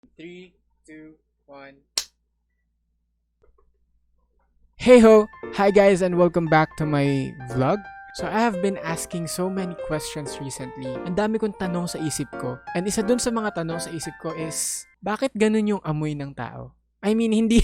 3, 2, 1. Hey ho! Hi guys and welcome back to my vlog. So I have been asking so many questions recently. Ang dami kong tanong sa isip ko. And isa dun sa mga tanong sa isip ko is, bakit ganun yung amoy ng tao? I mean, hindi...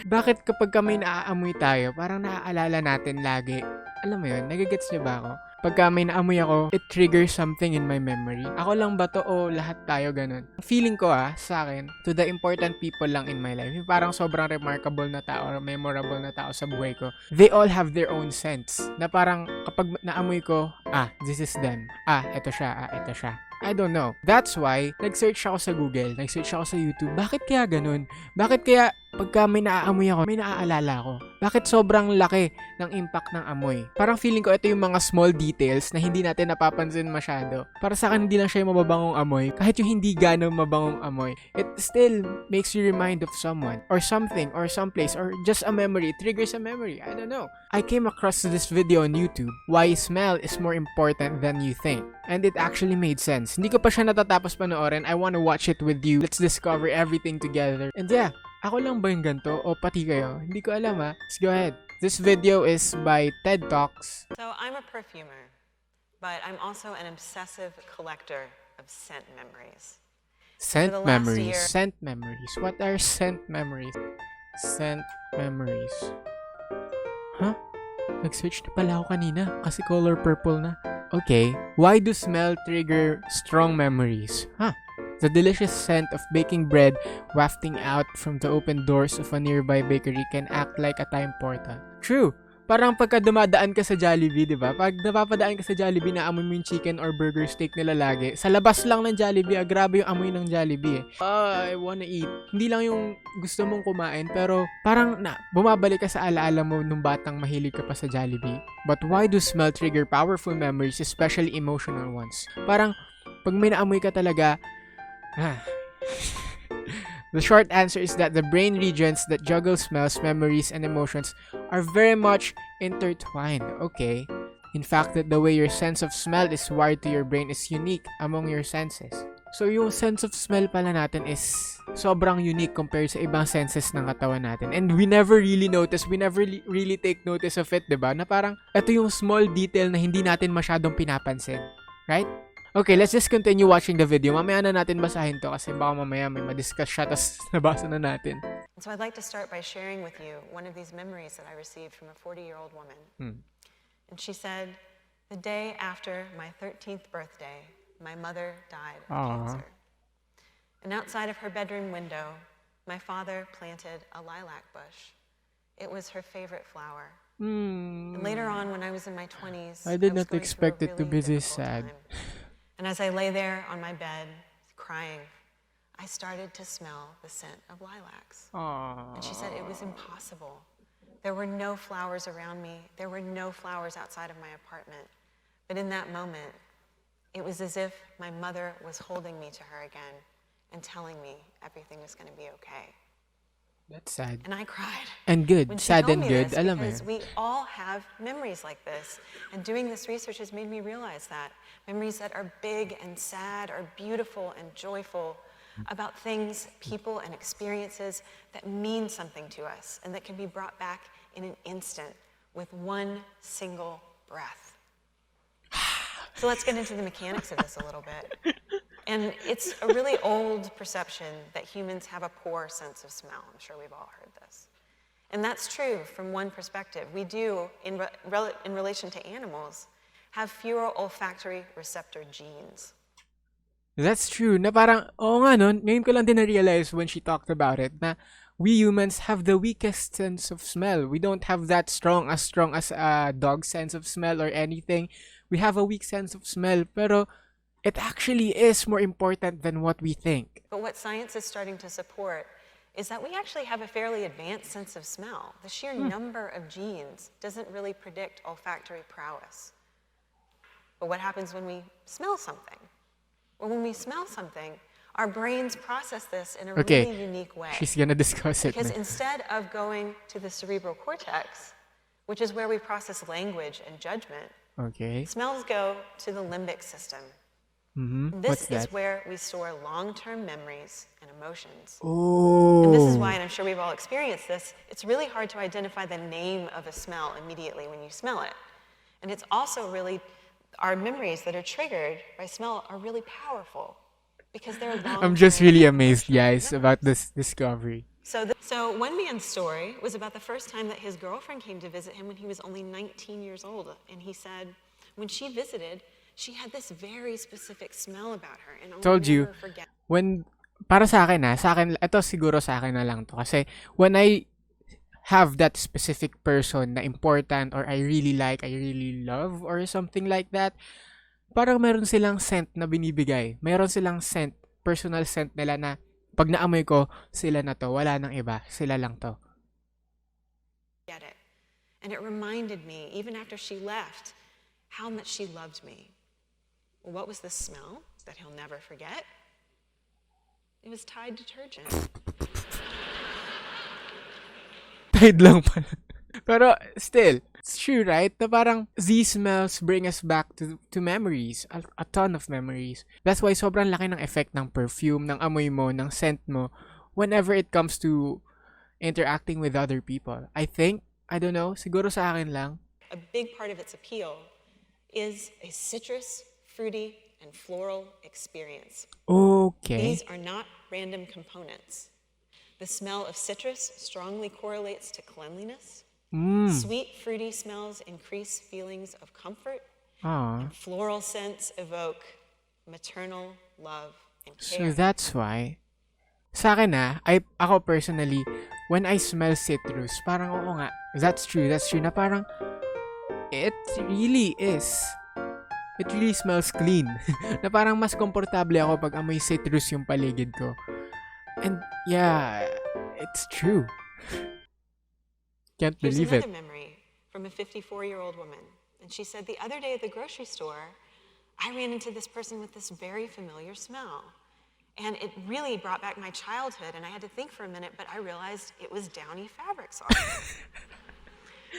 Bakit kapag kami naaamoy tayo, parang naaalala natin lagi? Alam mo yun, nagigets niyo ba ako? Pagka may naamoy ako, it triggers something in my memory. Ako lang ba to o lahat tayo ganun? Feeling ko sa akin, to the important people lang in my life, yung parang sobrang remarkable na tao or memorable na tao sa buhay ko, they all have their own sense. Na parang kapag naamoy ko, this is them. Eto siya, eto siya. I don't know. That's why, nag-search ako sa Google, nag-search ako sa YouTube. Bakit kaya ganun? Bakit kaya pagka may naaamoy ako, may naaalala ko? Bakit sobrang laki ng impact ng amoy? Parang feeling ko ito yung mga small details na hindi natin napapansin masyado. Para sa akin, hindi lang siya yung mababangong amoy. Kahit yung hindi gano'ng mabangong amoy, it still makes you remind of someone or something or someplace or just a memory. It triggers a memory. I don't know. I came across this video on YouTube, Why Smell is More Important Than You Think. And it actually made sense. Hindi ko pa siya natatapos panoorin. I wanna watch it with you. Let's discover everything together. And yeah, ako lang ba yung ganito? O pati kayo? Hindi ko alam Let's go ahead. This video is by TED Talks. So I'm a perfumer, but I'm also an obsessive collector of scent memories. Scent For the last memories. year- Scent memories. What are scent memories? Scent memories. Huh? Nag-search na pala ako kanina kasi color purple na. Okay. Why do smell trigger strong memories? The delicious scent of baking bread wafting out from the open doors of a nearby bakery can act like a time portal. True. Parang pagka dumadaan ka sa Jollibee, di ba? Pag napapadaan ka sa Jollibee, naamoy mo yung chicken or burger steak nila lagi. Sa labas lang ng Jollibee, grabe yung amoy ng Jollibee I wanna eat. Hindi lang yung gusto mong kumain, pero parang bumabalik ka sa alaala mo nung batang mahilig ka pa sa Jollibee. But why do smell trigger powerful memories, especially emotional ones? Parang, pag may naamoy ka talaga, The short answer is that the brain regions that juggle smells, memories, and emotions are very much intertwined. Okay. In fact, that the way your sense of smell is wired to your brain is unique among your senses. So, yung sense of smell pala natin is sobrang unique compared sa ibang senses ng katawan natin. And we never really notice, we never really take notice of it, diba? Na parang, ito yung small detail na hindi natin masyadong pinapansin. Right? Okay, let's just continue watching the video. Mamaya na natin basahin to kasi baka mamaya may madiscuss siya tas nabasa na natin. So I'd like to start by sharing with you one of these memories that I received from a 40-year-old woman. And she said, the day after my 13th birthday, my mother died of cancer. And outside of her bedroom window, my father planted a lilac bush. It was her favorite flower. And later on, when I was in my 20s, I did was not going expect through a it to be really this difficult sad. time. And as I lay there on my bed, crying, I started to smell the scent of lilacs. And she said it was impossible. There were no flowers around me. There were no flowers outside of my apartment. But in that moment, it was as if my mother was holding me to her again and telling me everything was going to be okay. That's sad. And I cried. And good. When she Sad told and me good. this, Alam mo because yun. we all have memories like this. And doing this research has made me realize that. Memories that are big and sad or beautiful and joyful about things, people, and experiences that mean something to us and that can be brought back in an instant with one single breath. So let's get into the mechanics of this a little bit. And it's a really old perception that humans have a poor sense of smell. I'm sure we've all heard this. And that's true from one perspective. We do, in relation to animals, have fewer olfactory receptor genes. That's true. Na parang, oo nga nun, ngayon ko lang din na-realize when she talked about it na we humans have the weakest sense of smell. We don't have that strong as a dog's sense of smell or anything. We have a weak sense of smell, pero it actually is more important than what we think. But what science is starting to support is that we actually have a fairly advanced sense of smell. The sheer number of genes doesn't really predict olfactory prowess. But what happens when we smell something? Well, when we smell something, our brains process this in a really unique way. She's gonna discuss it. Because instead of going to the cerebral cortex, which is where we process language and judgment, Okay. smells go to the limbic system. What's This is that? where we store long-term memories and emotions. Oh. And this is why, and I'm sure we've all experienced this, it's really hard to identify the name of a smell immediately when you smell it. And it's also really, our memories that are triggered by smell are really powerful because they're long-term. I'm just really amazed, emotional guys, about memories. this discovery. So one man's story was about the first time that his girlfriend came to visit him when he was only 19 years old. And he said, when she visited, she had this very specific smell about her. And I'll Told you, never forget. when, para sa akin ito siguro sa akin na lang to. Kasi, when I have that specific person na important or I really like, I really love, or something like that, parang meron silang scent na binibigay. Meron silang scent, personal scent nila na pag naamoy ko, sila na to, wala nang iba, sila lang to. Get it. And it reminded me, even after she left, how much she loved me. Well, what was the smell that he'll never forget? It was Tide detergent. Tide lang pala. Pero still, it's true, right? Na parang these smells bring us back to memories. A ton of memories. That's why sobrang laki ng effect ng perfume, ng amoy mo, ng scent mo whenever it comes to interacting with other people. I think, I don't know, siguro sa akin lang. A big part of its appeal is a citrus, fruity, and floral experience. Okay. These are not random components. The smell of citrus strongly correlates to cleanliness. Sweet, fruity smells increase feelings of comfort. And floral scents evoke maternal love and care. So that's why, sa akin ako personally, when I smell citrus, parang oo nga, that's true na parang, it really smells clean. Na parang mas komportable ako pag amoy citrus yung paligid ko. And yeah, it's true. Can't Here's believe another it. memory from a 54-year-old woman. And she said, the other day at the grocery store, I ran into this person with this very familiar smell. And it really brought back my childhood. And I had to think for a minute, but I realized it was Downy fabric softener.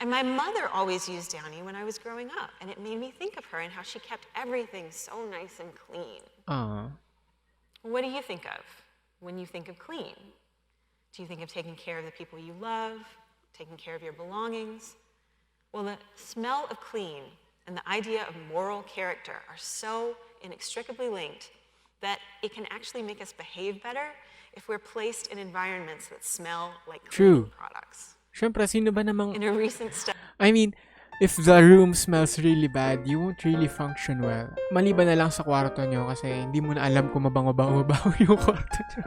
And my mother always used Downy when I was growing up. And it made me think of her and how she kept everything so nice and clean. What do you think of when you think of clean? Do you think of taking care of the people you love? Taking care of your belongings? Well, the smell of clean and the idea of moral character are so inextricably linked that it can actually make us behave better if we're placed in environments that smell like cleaning products. Siyempre, sino ba namang... In a recent study... I mean, if the room smells really bad, you won't really function well. Maliban na lang sa kwarto nyo kasi hindi mo na alam kung mabango-bango yung kwarto nyo.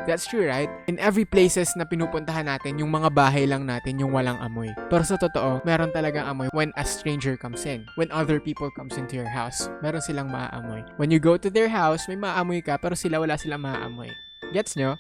That's true, right? In every places na pinupuntahan natin, yung mga bahay lang natin, yung walang amoy. Pero sa totoo, meron talagang amoy when a stranger comes in. When other people comes into your house, meron silang maaamoy. When you go to their house, may maaamoy ka, pero wala silang maaamoy. Gets nyo?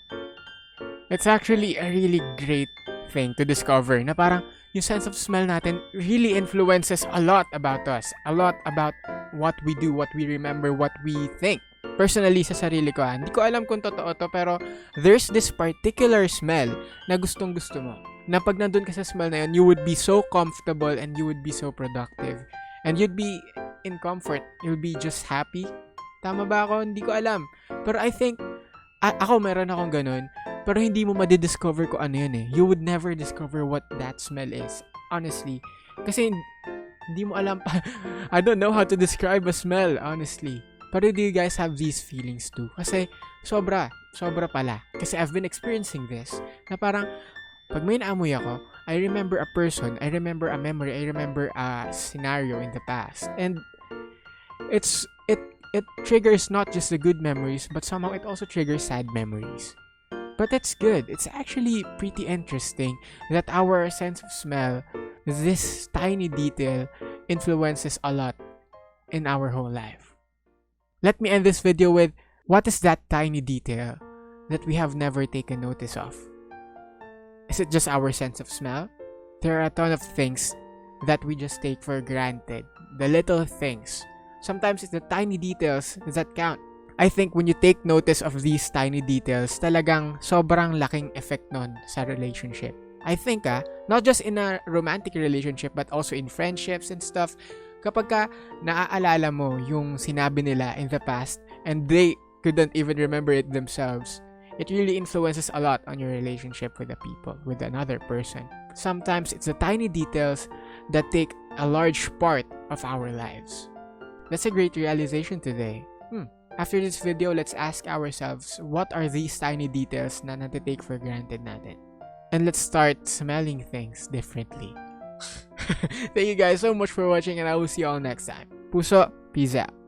It's actually a really great thing to discover na parang yung sense of smell natin really influences a lot about us. A lot about what we do, what we remember, what we think. Personally, sa sarili ko, hindi ko alam kung totoo to, pero there's this particular smell na gustong-gusto mo. Na pag nandun ka sa smell na yun, you would be so comfortable and you would be so productive. And you'd be in comfort. You'll be just happy. Tama ba ako? Hindi ko alam. Pero I think, ako meron akong ganun. Pero hindi mo madidiscover ko ano yun eh. You would never discover what that smell is. Honestly. Kasi hindi mo alam pa. I don't know how to describe a smell, honestly. Pero do you guys have these feelings too? Kasi sobra pala. Kasi I've been experiencing this. Na parang, pag may naamoy ako, I remember a person, I remember a memory, I remember a scenario in the past. And it triggers not just the good memories, but somehow it also triggers sad memories. But it's good. It's actually pretty interesting that our sense of smell, this tiny detail, influences a lot in our whole life. Let me end this video with, what is that tiny detail that we have never taken notice of? Is it just our sense of smell? There are a ton of things that we just take for granted. The little things. Sometimes it's the tiny details that count. I think when you take notice of these tiny details, talagang sobrang laking effect nun sa relationship. I think not just in a romantic relationship but also in friendships and stuff, Kapag ka naaalala mo yung sinabi nila in the past and they couldn't even remember it themselves, it really influences a lot on your relationship with the people, with another person. Sometimes it's the tiny details that take a large part of our lives. That's a great realization today. After this video, let's ask ourselves, what are these tiny details na natitake for granted natin? And let's start smelling things differently. Thank you guys so much for watching, and I will see you all next time. Puso, peace out.